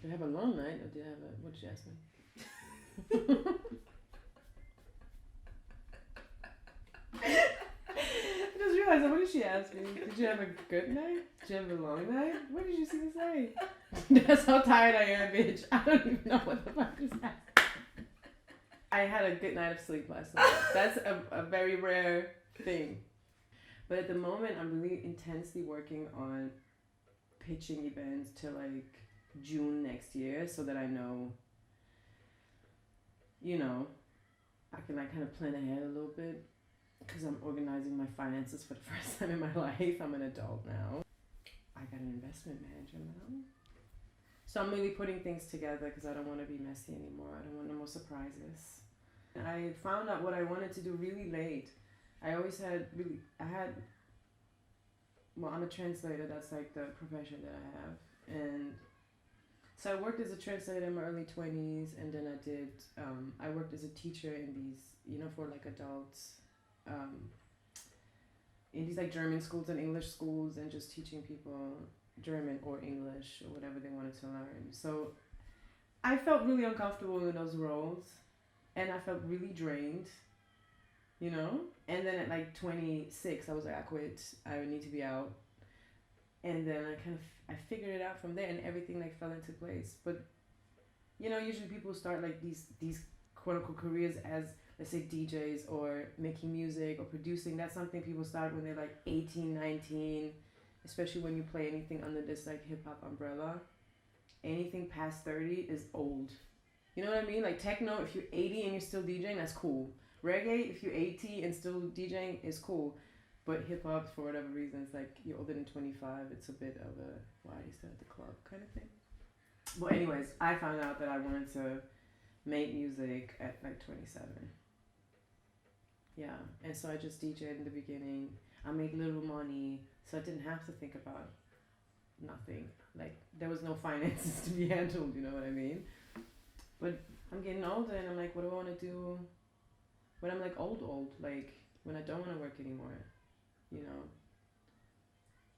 Did I have a long night or did I have a, what did you ask me? I just realized, what did she ask me? Did you have a good night? Did you have a long night? What did you see me say? That's how tired I am, bitch. I don't even know what the fuck is that. I had a good night of sleep last night. That's a very rare thing. But at the moment, I'm really intensely working on pitching events to like June next year so that I know, you know, I can like kind of plan ahead a little bit because I'm organizing my finances for the first time in my life. I'm an adult now. I got an investment manager now. So I'm really putting things together because I don't want to be messy anymore. I don't want no more surprises. I found out what I wanted to do really late. I always had really, well, I'm a translator. That's like the profession that I have. And so I worked as a translator in my early 20s, and then I worked as a teacher in these, for like adults, in these like German schools and English schools, and just teaching people German or English or whatever they wanted to learn. So I felt really uncomfortable in those roles, and I felt really drained, And then at like 26, I was like, I quit. I need to be out. And then I figured it out from there, and everything like fell into place. But usually people start like these quote unquote careers as, let's say, DJs or making music or producing. That's something people start when they're like 18, 19, especially when you play anything under this like hip hop umbrella. Anything past 30 is old. You know what I mean? Like techno, if you're 80 and you're still DJing, that's cool. Reggae, if you're 80 and still DJing, is cool. But hip hop, for whatever reason, it's like you're older than 25. It's a bit of a, why are you still at the club kind of thing. Well, anyways, I found out that I wanted to make music at like 27. Yeah, and so I just DJed in the beginning. I made little money, so I didn't have to think about nothing. Like, there was no finances to be handled, you know what I mean? But I'm getting older, and I'm like, what do I want to do when I'm like old, like when I don't want to work anymore,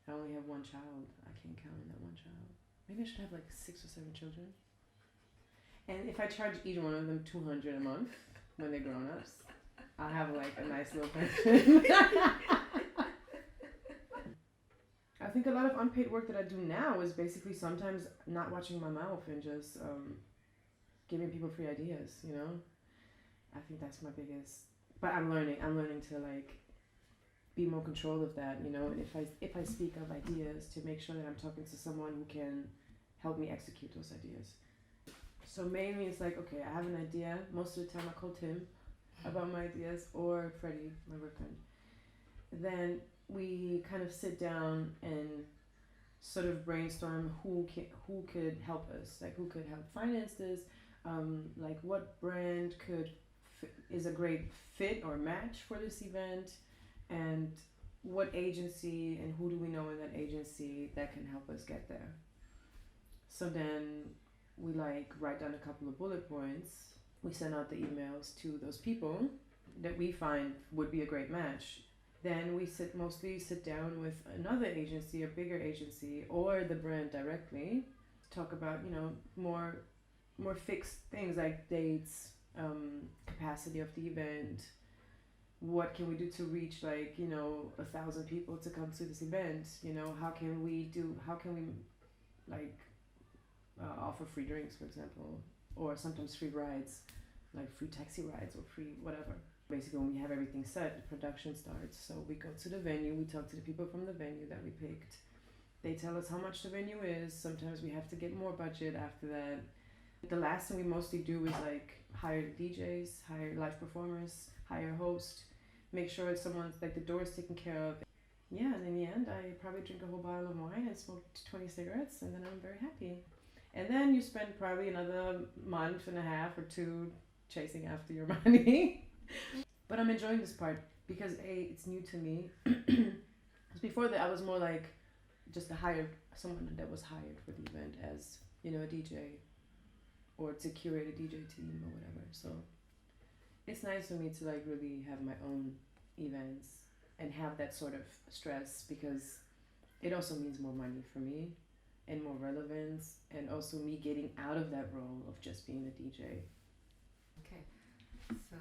I only have one child. I can't count on that one child. Maybe I should have like 6 or 7 children. And if I charge each one of them $200 a month when they're grown ups, I'll have like a nice little pension. I think a lot of unpaid work that I do now is basically sometimes not watching my mouth and just giving people free ideas, I think that's my biggest, but I'm learning to like be more control of that, and if I speak of ideas, to make sure that I'm talking to someone who can help me execute those ideas. So mainly it's like, okay, I have an idea. Most of the time I call Tim about my ideas, or Freddie, my work friend. Then we kind of sit down and sort of brainstorm who could help us, like who could help finance this, like what brand is a great fit or match for this event, and what agency and who do we know in that agency that can help us get there. So then we like write down a couple of bullet points. We send out the emails to those people that we find would be a great match. Then we mostly sit down with another agency, a bigger agency, or the brand directly, talk about more fixed things like dates, capacity of the event, what can we do to reach 1,000 people to come to this event, how can we like offer free drinks, for example, or sometimes free rides, like free taxi rides or free whatever. Basically, when we have everything set, the production starts. So we go to the venue, we talk to the people from the venue that we picked. They tell us how much the venue is. Sometimes we have to get more budget after that. The last thing we mostly do is like hire DJs, hire live performers, hire a host, make sure someone's like the door is taken care of. Yeah, and in the end, I probably drink a whole bottle of wine and smoke 20 cigarettes, and then I'm very happy. And then you spend probably another month and a half or 2 chasing after your money. But I'm enjoying this part because it's new to me. Because before that, I was more like just someone that was hired for the event as a DJ, or to curate a DJ team or whatever. So it's nice for me to like really have my own events and have that sort of stress, because it also means more money for me. and more relevance, and also me getting out of that role of just being the DJ. Okay, so